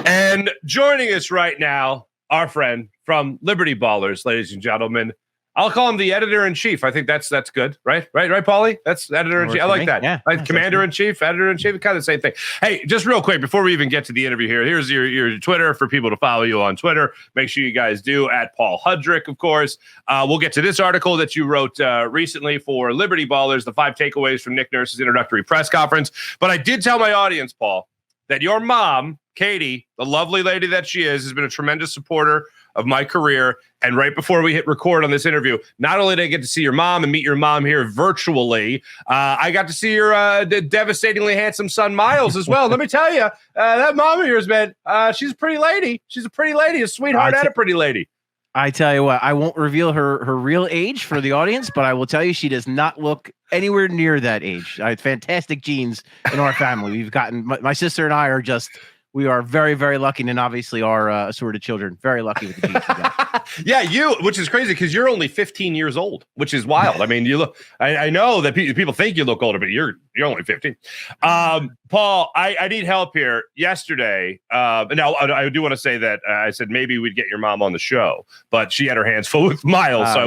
And joining us right now, our friend from Liberty Ballers, ladies and gentlemen. I'll call him the editor-in-chief. I think that's good, right? Right, Paulie? That's editor-in-chief. I like that. Yeah. Right? Commander-in-chief, editor-in-chief, kind of the same thing. Hey, just real quick, before we even get to the interview here, here's your Twitter for people to follow you on Twitter. Make sure you guys do, at Paul Hudrick, of course. We'll get to this article that you wrote recently for Liberty Ballers, the 5 takeaways from Nick Nurse's introductory press conference. But I did tell my audience, Paul, that your mom, Katie, the lovely lady that she is, has been a tremendous supporter of my career. And right before we hit record on this interview, not only did I get to see your mom and meet your mom here virtually, I got to see your devastatingly handsome son, Miles, as well. Let me tell you, that mom of yours, man, she's a pretty lady. She's a pretty lady, a sweetheart and a pretty lady. I tell you what, I won't reveal her real age for the audience, but I will tell you she does not look anywhere near that age. Fantastic genes in our family. We've gotten, my sister and I are just... We are very, very lucky, and obviously our assorted children. Very lucky with the genes we got. Yeah, which is crazy because you're only 15 years old, which is wild. I mean, you look. I know that people think you look older, but you're only 15. Paul, I need help here. Yesterday, now I do want to say that I said maybe we'd get your mom on the show, but she had her hands full with Miles, so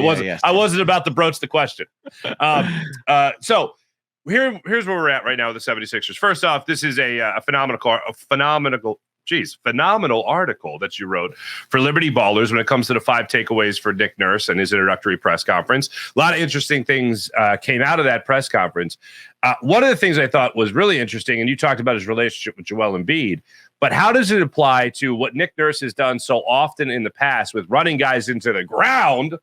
I wasn't about to broach the question. So. Here's where we're at right now with the 76ers. First off, this is a phenomenal article that you wrote for Liberty Ballers when it comes to the 5 takeaways for Nick Nurse and his introductory press conference. A lot of interesting things came out of that press conference. One of the things I thought was really interesting, and you talked about his relationship with Joel Embiid, but how does it apply to what Nick Nurse has done so often in the past with running guys into the ground?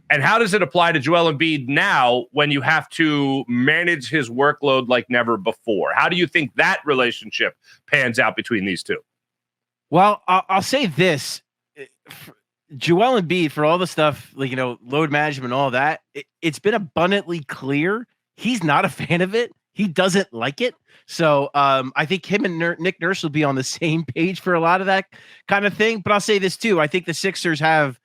And how does it apply to Joel Embiid now when you have to manage his workload like never before? How do you think that relationship pans out between these two? Well, I'll say this. Joel Embiid, for all the stuff, like, load management and all that, it's been abundantly clear he's not a fan of it. He doesn't like it. So I think him and Nick Nurse will be on the same page for a lot of that kind of thing. But I'll say this, too. I think the Sixers have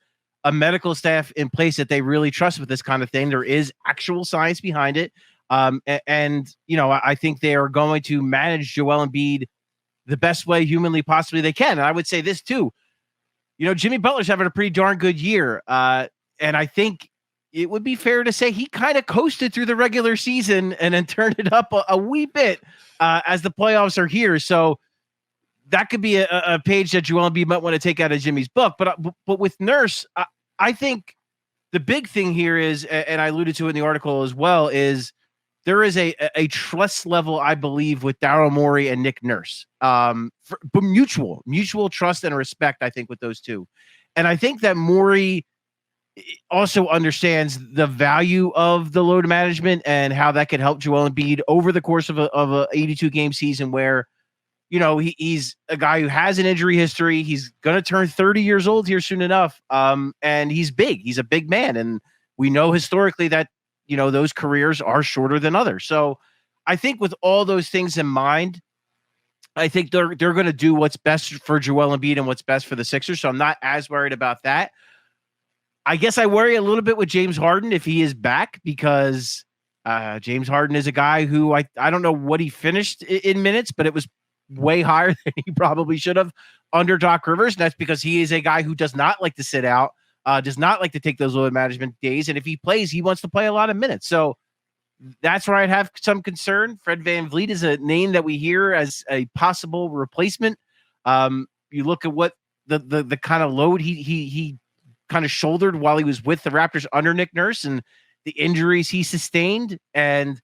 a medical staff in place that they really trust with this kind of thing. There is actual science behind it. I think they are going to manage Joel Embiid the best way humanly possibly they can. And I would say this too, Jimmy Butler's having a pretty darn good year. And I think it would be fair to say he kind of coasted through the regular season and then turned it up a wee bit as the playoffs are here. So that could be a page that Joel Embiid might want to take out of Jimmy's book. But with Nurse, I think the big thing here is, and I alluded to it in the article as well, is there is a trust level, I believe, with Daryl Morey and Nick Nurse. But mutual trust and respect, I think, with those two. And I think that Morey also understands the value of the load management and how that could help Joel Embiid over the course of a 82-game season where, he's a guy who has an injury history. He's going to turn 30 years old here soon enough. And he's big. He's a big man. And we know historically that, those careers are shorter than others. So I think with all those things in mind, I think they're going to do what's best for Joel Embiid and what's best for the Sixers. So I'm not as worried about that. I guess I worry a little bit with James Harden if he is back because James Harden is a guy who I don't know what he finished in minutes, but it was way higher than he probably should have under Doc Rivers. And that's because he is a guy who does not like to sit out, does not like to take those load management days. And if he plays, he wants to play a lot of minutes. So that's where I'd have some concern. Fred VanVleet is a name that we hear as a possible replacement. You look at what the kind of load he kind of shouldered while he was with the Raptors under Nick Nurse and the injuries he sustained. And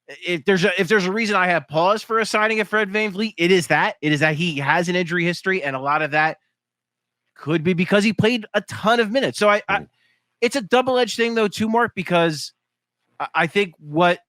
if there's a reason I have pause for assigning a Fred VanVleet, it is that he has an injury history, and a lot of that could be because he played a ton of minutes. So it's a double-edged thing though too, Mark, because I think like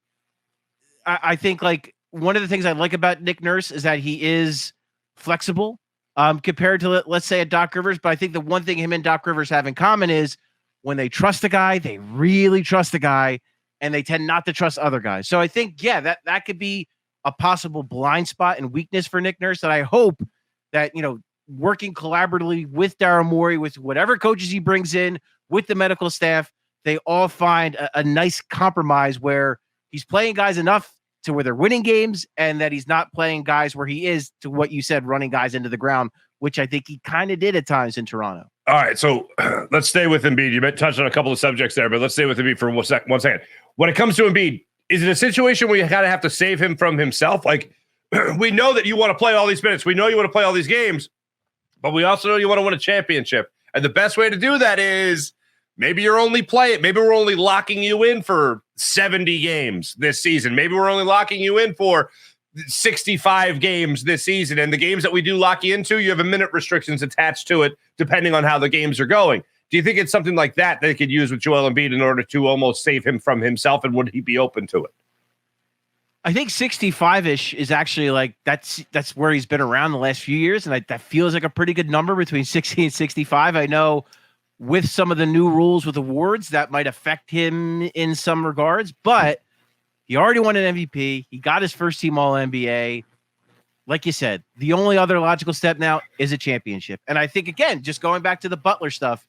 one of the things I like about Nick Nurse is that he is flexible compared to, let's say, a Doc Rivers. But I think the one thing him and Doc Rivers have in common is when they trust a guy, they really trust the guy, and they tend not to trust other guys. So I think, that could be a possible blind spot and weakness for Nick Nurse that I hope that, working collaboratively with Daryl Morey, with whatever coaches he brings in, with the medical staff, they all find a nice compromise where he's playing guys enough to where they're winning games, and that he's not playing guys where he is, to what you said, running guys into the ground, which I think he kind of did at times in Toronto. All right, so let's stay with Embiid. You touched on a couple of subjects there, but let's stay with Embiid for one second. When it comes to Embiid, is it a situation where you kind of have to save him from himself? Like, we know that you want to play all these minutes. We know you want to play all these games, but we also know you want to win a championship. And the best way to do that is maybe you're only playing. Maybe we're only locking you in for 70 games this season. Maybe we're only locking you in for 65 games this season. And the games that we do lock you into, you have a minute restrictions attached to it, depending on how the games are going. Do you think it's something like that they could use with Joel Embiid in order to almost save him from himself? And would he be open to it? I think 65-ish is actually like that's where he's been around the last few years, and that feels like a pretty good number between 60 and 65. I know with some of the new rules with awards that might affect him in some regards, but he already won an MVP. He got his first team All-NBA. Like you said, the only other logical step now is a championship. And I think, again, just going back to the Butler stuff,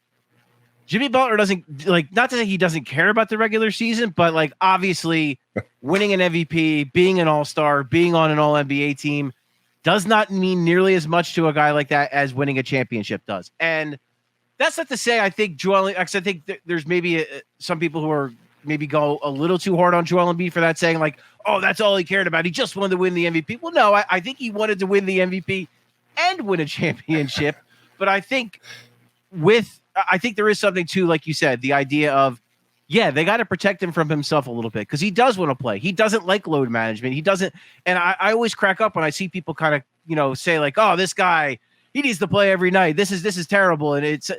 Jimmy Butler doesn't, like, not to say he doesn't care about the regular season, but, like, obviously winning an MVP, being an all-star, being on an all-NBA team does not mean nearly as much to a guy like that as winning a championship does. And that's not to say I think I think there's maybe some people who are maybe go a little too hard on Joel Embiid for that, saying like, oh, that's all he cared about. He just wanted to win the MVP. Well, no, I think he wanted to win the MVP and win a championship. But I think there is something to, like you said, the idea of, yeah, they got to protect him from himself a little bit because he does want to play. He doesn't like load management. He doesn't. And I always crack up when I see people kind of, say like, oh, this guy, he needs to play every night. This is terrible. And it's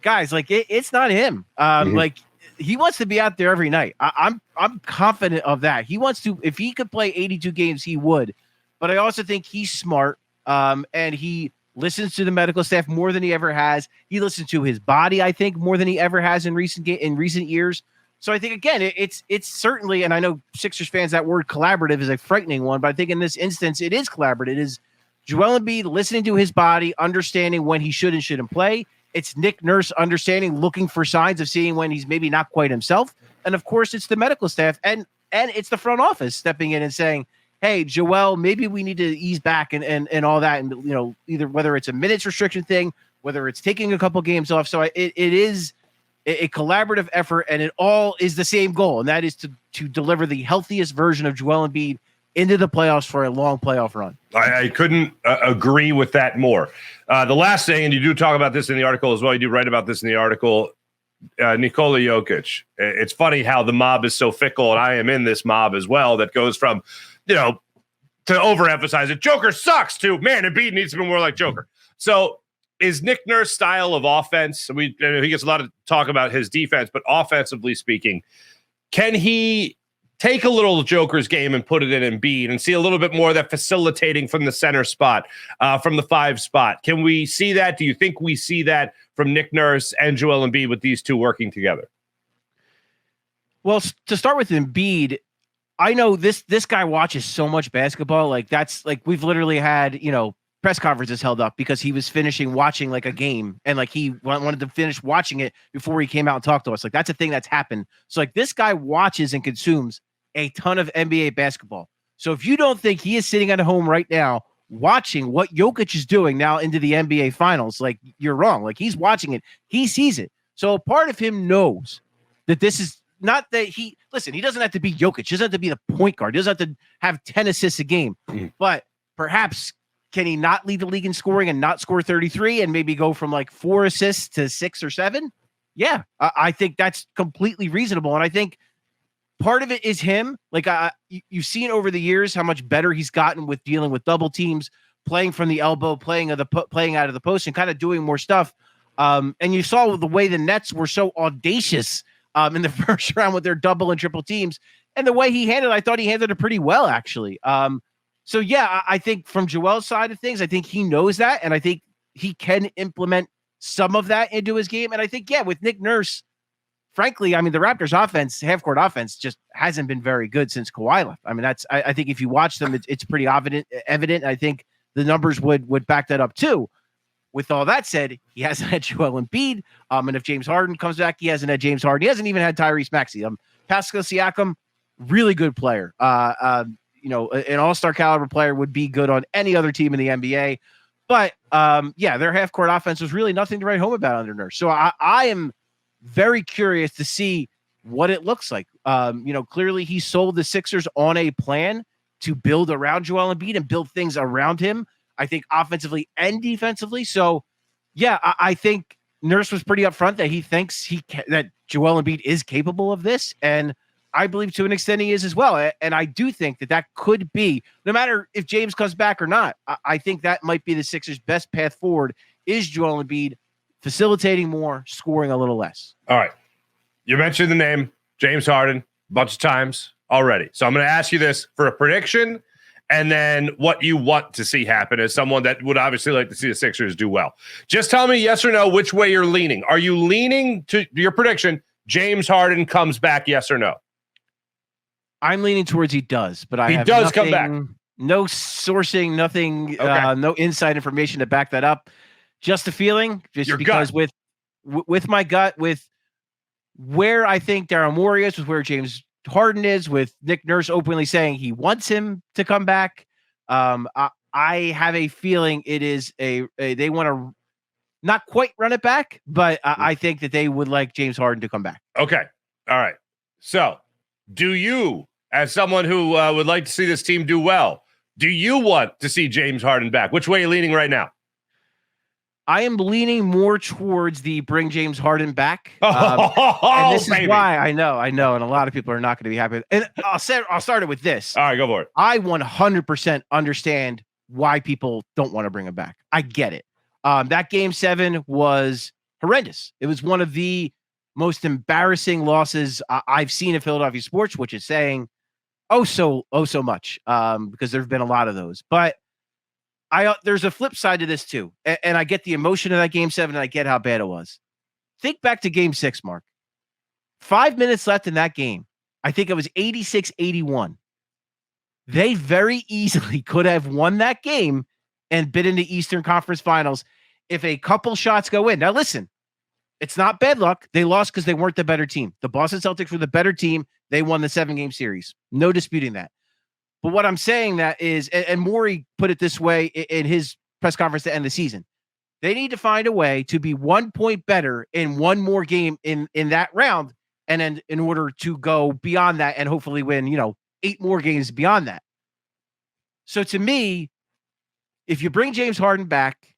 guys like it's not him. Like he wants to be out there every night. I'm confident of that. He wants to, if he could play 82 games, he would. But I also think he's smart. And he listens to the medical staff more than he ever has. He listens to his body, I think, more than he ever has in recent years. So I think, again, it's certainly, and I know Sixers fans, that word collaborative is a frightening one, but I think in this instance, it is collaborative. It is Joel Embiid listening to his body, understanding when he should and shouldn't play. It's Nick Nurse understanding, looking for signs of seeing when he's maybe not quite himself. And of course, it's the medical staff and it's the front office stepping in and saying, hey, Joel, maybe we need to ease back and all that. And, either whether it's a minutes restriction thing, whether it's taking a couple games off. So it is a collaborative effort, and it all is the same goal. And that is to deliver the healthiest version of Joel Embiid into the playoffs for a long playoff run. I couldn't agree with that more. The last thing, and you do talk about this in the article as well, you do write about this in the article, Nikola Jokic. It's funny how the mob is so fickle, and I am in this mob as well, that goes from, to overemphasize it, Joker sucks, to, man, Embiid needs to be more like Joker. So is Nick Nurse's style of offense, he gets a lot of talk about his defense, but offensively speaking, can he take a little Joker's game and put it in Embiid and see a little bit more of that facilitating from the center spot, from the 5 spot? Can we see that? Do you think we see that from Nick Nurse and Joel Embiid with these two working together? Well, to start with Embiid, I know this guy watches so much basketball. Like that's like we've literally had, press conferences held up because he was finishing watching like a game and like he wanted to finish watching it before he came out and talked to us. Like that's a thing that's happened. So like this guy watches and consumes a ton of NBA basketball. So if you don't think he is sitting at home right now watching what Jokic is doing now into the NBA finals, like you're wrong. Like he's watching it. He sees it. So a part of him knows that this is not that he doesn't have to be Jokic. He doesn't have to be the point guard. He doesn't have to have 10 assists a game, but perhaps can he not lead the league in scoring and not score 33 and maybe go from like 4 assists to 6 or 7? Yeah, I think that's completely reasonable. And I think part of it is him. Like you've seen over the years how much better he's gotten with dealing with double teams, playing from the elbow, playing out of the post, and kind of doing more stuff. And you saw the way the Nets were so audacious in the first round with their double and triple teams, and the way he handled it, I thought he handled it pretty well, actually. So yeah, I think from Joel's side of things, I think he knows that, and I think he can implement some of that into his game. And I think, yeah, with Nick Nurse, frankly, I mean, the Raptors offense, half-court offense, just hasn't been very good since Kawhi left. I mean, I think if you watch them, it's pretty evident. I think the numbers would back that up too. With all that said, he hasn't had Joel Embiid. And if James Harden comes back, he hasn't had James Harden. He hasn't even had Tyrese Maxey. Pascal Siakam, really good player. An all-star caliber player would be good on any other team in the NBA. But their half-court offense was really nothing to write home about under Nurse. So I am very curious to see what it looks like. Clearly he sold the Sixers on a plan to build around Joel Embiid and build things around him, I think offensively and defensively. So, I think Nurse was pretty upfront that he thinks that Joel Embiid is capable of this. And I believe to an extent he is as well. And I do think that could be, no matter if James comes back or not, I think that might be the Sixers' best path forward is Joel Embiid facilitating more, scoring a little less. All right. You mentioned the name James Harden a bunch of times already. So I'm going to ask you this for a prediction and then what you want to see happen as someone that would obviously like to see the Sixers do well. Just tell me yes or no which way you're leaning. Are you leaning to your prediction James Harden comes back, yes or no? I'm leaning towards he does, but he does come back. No sourcing, nothing, okay. No inside information to back that up. Just a feeling, just your because gut. with my gut, with where I think Daryl Morey is, with where James Harden is, with Nick Nurse openly saying he wants him to come back. I have a feeling it is they want to not quite run it back, but I think that they would like James Harden to come back. Okay. All right. So do you, as someone who would like to see this team do well, do you want to see James Harden back? Which way are you leaning right now? I am leaning more towards the bring James Harden back. And this is why I know, and a lot of people are not going to be happy. And I'll start it with this. All right, go for it. I 100% understand why people don't want to bring him back. I get it. That game 7 was horrendous. It was one of the most embarrassing losses I've seen in Philadelphia sports, which is saying so much because there've been a lot of those. But there's a flip side to this too. And I get the emotion of that game 7 and I get how bad it was. Think back to game 6, Mark. 5 minutes left in that game. I think it was 86-81. They very easily could have won that game and been in the Eastern Conference Finals if a couple shots go in. Now listen, it's not bad luck. They lost because they weren't the better team. The Boston Celtics were the better team. They won the 7-game series. No disputing that. But what I'm saying that is, and Morey put it this way in his press conference to end the season, they need to find a way to be 1 point better in one more game in that round. And then in order to go beyond that and hopefully win, 8 more games beyond that. So to me, if you bring James Harden back,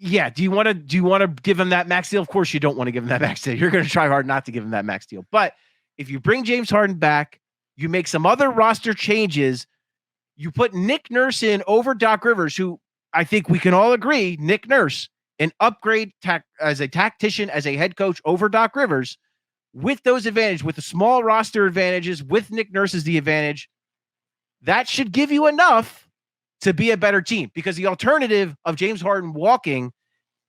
do you want to give him that max deal? Of course you don't want to give him that max deal. You're going to try hard not to give him that max deal. But if you bring James Harden back, you make some other roster changes, you put Nick Nurse in over Doc Rivers, who I think we can all agree, Nick Nurse, an upgrade as a tactician, as a head coach over Doc Rivers, with those advantages, with the small roster advantages, with Nick Nurse as the advantage, that should give you enough to be a better team. Because the alternative of James Harden walking,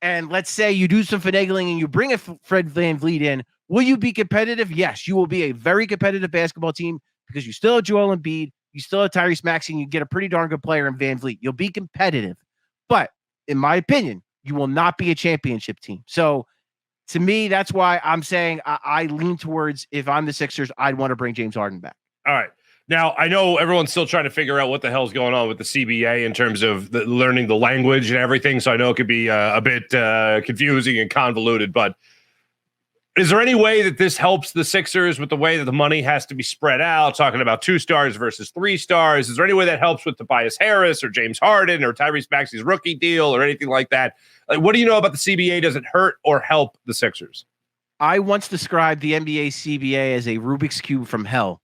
and let's say you do some finagling and you bring a Fred VanVleet in, will you be competitive? Yes, you will be a very competitive basketball team because you still have Joel Embiid, you still have Tyrese Maxey, and you get a pretty darn good player in VanVleet. You'll be competitive. But in my opinion, you will not be a championship team. So to me, that's why I'm saying I lean towards, if I'm the Sixers, I'd want to bring James Harden back. All right. Now, I know everyone's still trying to figure out what the hell's going on with the CBA in terms of learning the language and everything. So I know it could be a bit confusing and convoluted, but is there any way that this helps the Sixers with the way that the money has to be spread out, talking about 2 stars versus 3 stars? Is there any way that helps with Tobias Harris or James Harden or Tyrese Maxey's rookie deal or anything like that? Like, what do you know about the CBA? Does it hurt or help the Sixers? I once described the NBA CBA as a Rubik's Cube from hell.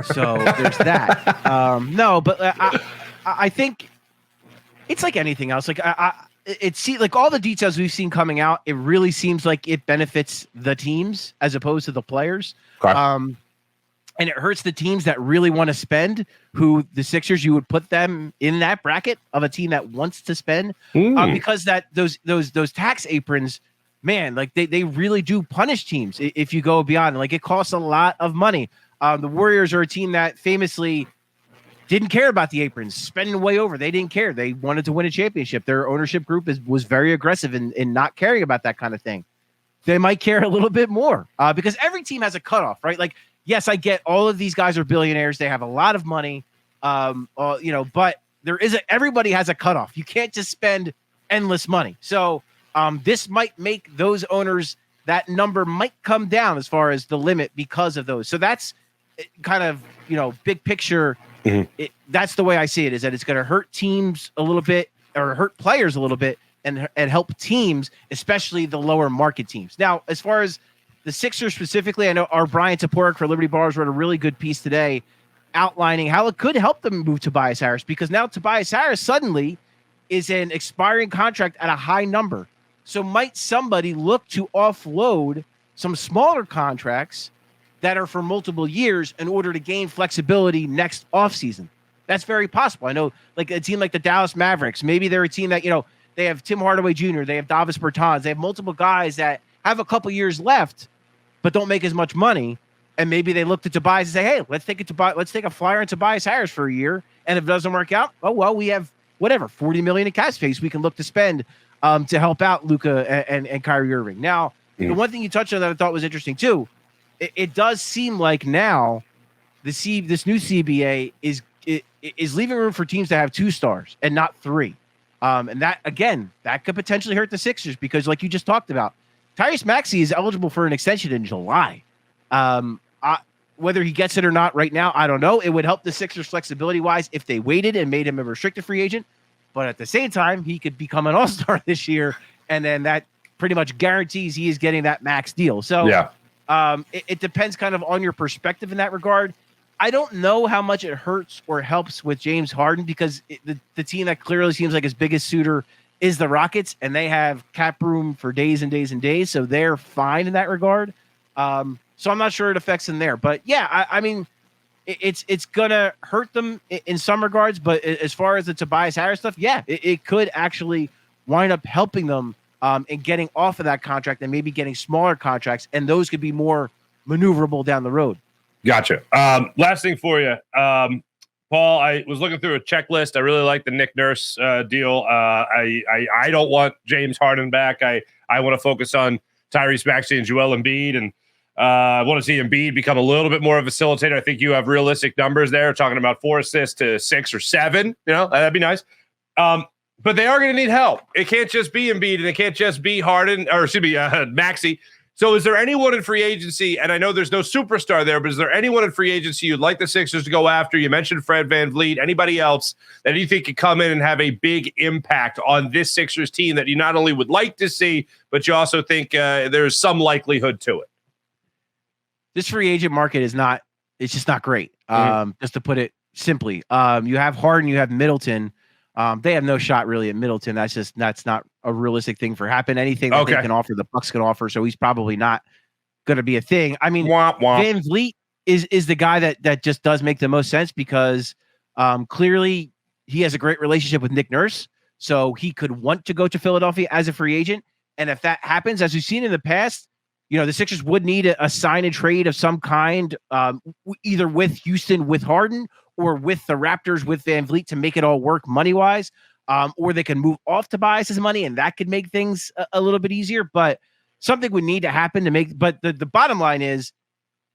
So there's that. No, but I think it's like anything else. Like like all the details we've seen coming out, it really seems like it benefits the teams as opposed to the players. Okay. And it hurts the teams that really want to spend, who the Sixers, you would put them in that bracket of a team that wants to spend because that those tax aprons, man, like they really do punish teams if you go beyond. Like it costs a lot of money. The Warriors are a team that famously didn't care about the aprons, spending way over. They didn't care. They wanted to win a championship. Their ownership group was very aggressive in not caring about that kind of thing. They might care a little bit more because every team has a cutoff, right? Like, yes, I get all of these guys are billionaires. They have a lot of money. But everybody has a cutoff. You can't just spend endless money. So this might make those owners, that number might come down as far as the limit because of those. So that's kind of, big picture. Mm-hmm. That's the way I see it, is that it's going to hurt teams a little bit, or hurt players a little bit, and help teams, especially the lower market teams. Now, as far as the Sixers specifically, I know our Brian Toporek for Liberty Bars wrote a really good piece today outlining how it could help them move Tobias Harris, because now Tobias Harris suddenly is an expiring contract at a high number. So might somebody look to offload some smaller contracts that are for multiple years in order to gain flexibility next offseason? That's very possible. I know, like a team like the Dallas Mavericks, maybe they're a team that, they have Tim Hardaway Jr., they have Davis Bertans, they have multiple guys that have a couple years left but don't make as much money. And maybe they look to Tobias and say, hey, let's take a flyer on Tobias Harris for a year. And if it doesn't work out, oh, well, we have $40 million in cap space we can look to spend to help out Luka and Kyrie Irving. Now, the one thing you touched on that I thought was interesting too, it does seem like now this new CBA is leaving room for teams to have 2 stars and not 3. And that, again, that could potentially hurt the Sixers, because like you just talked about, Tyrese Maxey is eligible for an extension in July. Whether he gets it or not right now, I don't know. It would help the Sixers flexibility-wise if they waited and made him a restricted free agent. But at the same time, he could become an all-star this year, and then that pretty much guarantees he is getting that max deal. So it depends kind of on your perspective in that regard. I don't know how much it hurts or helps with James Harden, because the team that clearly seems like his biggest suitor is the Rockets, and they have cap room for days and days and days, so they're fine in that regard. So I'm not sure it affects them there. But, yeah, I mean, it's going to hurt them in some regards, but as far as the Tobias Harris stuff, yeah, it could actually wind up helping them in getting off of that contract and maybe getting smaller contracts, and those could be more maneuverable down the road. Gotcha. Last thing for you, Paul, I was looking through a checklist. I really like the Nick Nurse deal. I don't want James Harden back. I want to focus on Tyrese Maxey and Joel Embiid, and I want to see Embiid become a little bit more of a facilitator. I think you have realistic numbers there, talking about 4 assists to 6 or 7. That'd be nice. But they are going to need help. It can't just be Embiid, and it can't just be Harden, or excuse me, Maxey. So is there anyone in free agency, and I know there's no superstar there, but is there anyone in free agency you'd like the Sixers to go after? You mentioned Fred VanVleet. Anybody else that you think could come in and have a big impact on this Sixers team that you not only would like to see, but you also think there's some likelihood to it? This free agent market it's just not great. Just to put it simply, you have Harden, you have Middleton. They have no shot really at Middleton. That's not a realistic thing for happen. Anything that they can offer, the Bucks can offer. So he's probably not going to be a thing. I mean, VanVleet is the guy that just does make the most sense, because clearly he has a great relationship with Nick Nurse. So he could want to go to Philadelphia as a free agent. And if that happens, as we've seen in the past, the Sixers would need a sign and trade of some kind, either with Houston, with Harden, or with the Raptors, with VanVleet, to make it all work money-wise. Or they can move off Tobias's money, and that could make things a little bit easier. But something would need to happen to make. But the bottom line is,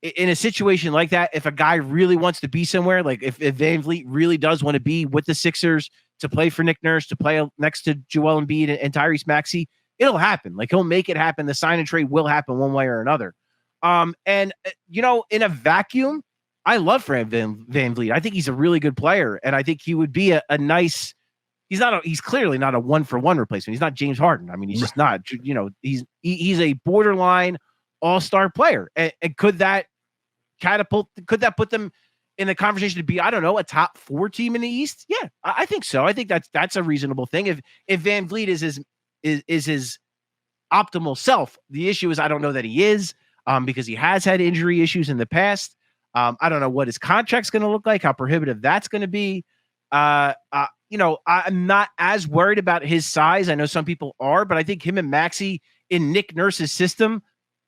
in a situation like that, if a guy really wants to be somewhere, like if VanVleet really does want to be with the Sixers to play for Nick Nurse, to play next to Joel Embiid and Tyrese Maxey, it'll happen. Like, he'll make it happen. The sign and trade will happen one way or another. In a vacuum, I love Fred VanVleet. I think he's a really good player, and I think he would be a nice. He's clearly not a 1-for-1 replacement. He's not James Harden. I mean, he's just not. He's a borderline all-star player. And could that put them in the conversation to be, I don't know, a top 4 team in the East? Yeah, I think so. I think that's a reasonable thing. If VanVleet is his optimal self, the issue is I don't know that he is, because he has had injury issues in the past. I don't know what his contract's going to look like, how prohibitive that's going to be. I'm not as worried about his size. I know some people are, but I think him and Maxey in Nick Nurse's system,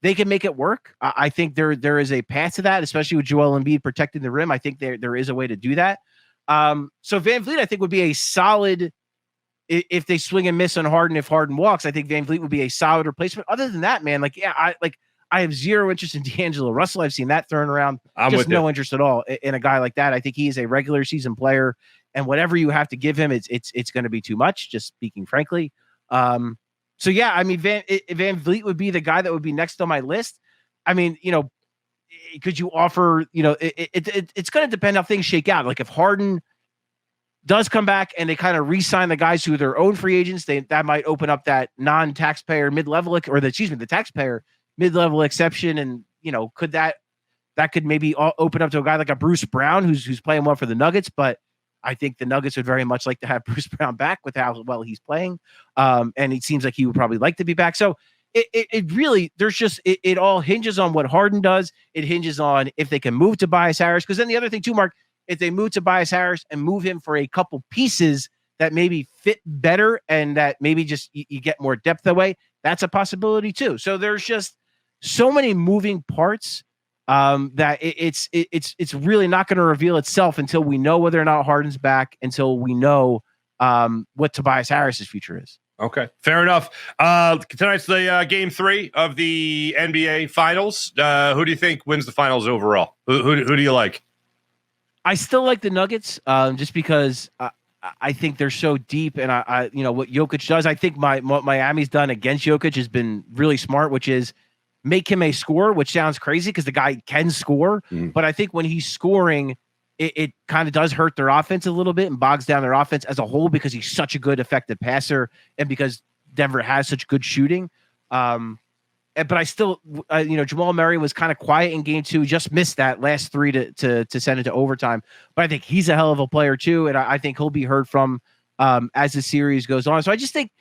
they can make it work. I think there is a path to that, especially with Joel Embiid protecting the rim. I think there is a way to do that. So VanVleet, I think, would be a solid, if they swing and miss on Harden, if Harden walks, I think VanVleet would be a solid replacement. Other than that, man, I have zero interest in D'Angelo Russell. I've seen that thrown around. I'm just with no you. interest at all in a guy like that. I think he is a regular season player, and whatever you have to give him, it's going to be too much. Just speaking frankly. So yeah, I mean, Van Vliet would be the guy that would be next on my list. I mean, could you offer? It's going to depend how things shake out. Like if Harden does come back and they kind of re-sign the guys who are their own free agents, that might open up that non-taxpayer mid-level the taxpayer mid-level exception. And, could that could maybe open up to a guy like a Bruce Brown who's playing well for the Nuggets, but I think the Nuggets would very much like to have Bruce Brown back with how well he's playing. And it seems like he would probably like to be back. So it really, it all hinges on what Harden does. It hinges on if they can move Tobias Harris. Because then the other thing too, Mark, if they move Tobias Harris and move him for a couple pieces that maybe fit better and that maybe just you get more depth that way, that's a possibility too. So there's just so many moving parts that it's really not going to reveal itself until we know whether or not Harden's back, until we know what Tobias Harris's future is. Okay, fair enough. Tonight's the game 3 of the NBA Finals. Who do you think wins the finals overall? Who do you like? I still like the Nuggets, just because I think they're so deep, and I what Jokic does. I think what Miami's done against Jokic has been really smart, which is make him a scorer, which sounds crazy because the guy can score, but I think when he's scoring, it kind of does hurt their offense a little bit and bogs down their offense as a whole because he's such a good effective passer and because Denver has such good shooting. But I still, Jamal Murray was kind of quiet in game 2, just missed that last 3 to send it to overtime. But I think he's a hell of a player too, and I think he'll be heard from as the series goes on. So I just think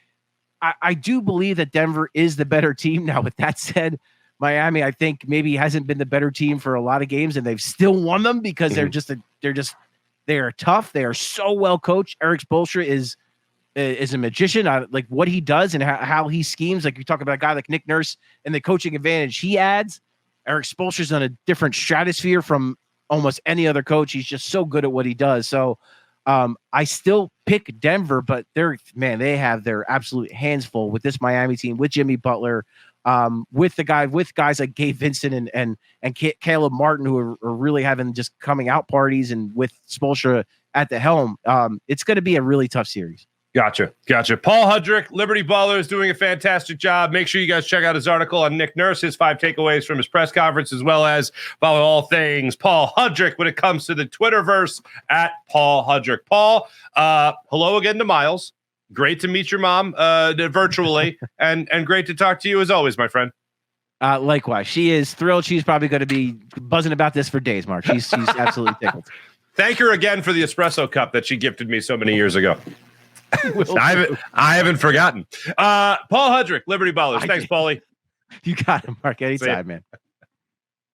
I do believe that Denver is the better team. Now, with that said, Miami, I think maybe hasn't been the better team for a lot of games, and they've still won them because they are tough. They are so well coached. Eric Spoelstra is a magician. Like what he does and how he schemes. Like you talk about a guy like Nick Nurse and the coaching advantage he adds. Eric Spoelstra's on a different stratosphere from almost any other coach. He's just so good at what he does. So I still pick Denver, but they have their absolute hands full with this Miami team, with Jimmy Butler, with guys like Gabe Vincent and Caleb Martin, who are really having just coming out parties, and with Spoelstra at the helm. It's going to be a really tough series. Gotcha. Paul Hudrick, Liberty Baller, is doing a fantastic job. Make sure you guys check out his article on Nick Nurse, his 5 takeaways from his press conference, as well as follow all things Paul Hudrick when it comes to the Twitterverse at Paul Hudrick. Paul, hello again to Miles. Great to meet your mom virtually, and great to talk to you as always, my friend. Likewise, she is thrilled. She's probably going to be buzzing about this for days, Mark. She's absolutely tickled. Thank her again for the espresso cup that she gifted me so many years ago. I haven't forgotten. Paul Hudrick, Liberty Ballers. Thanks, Paulie. You got him, Mark. Anytime, man.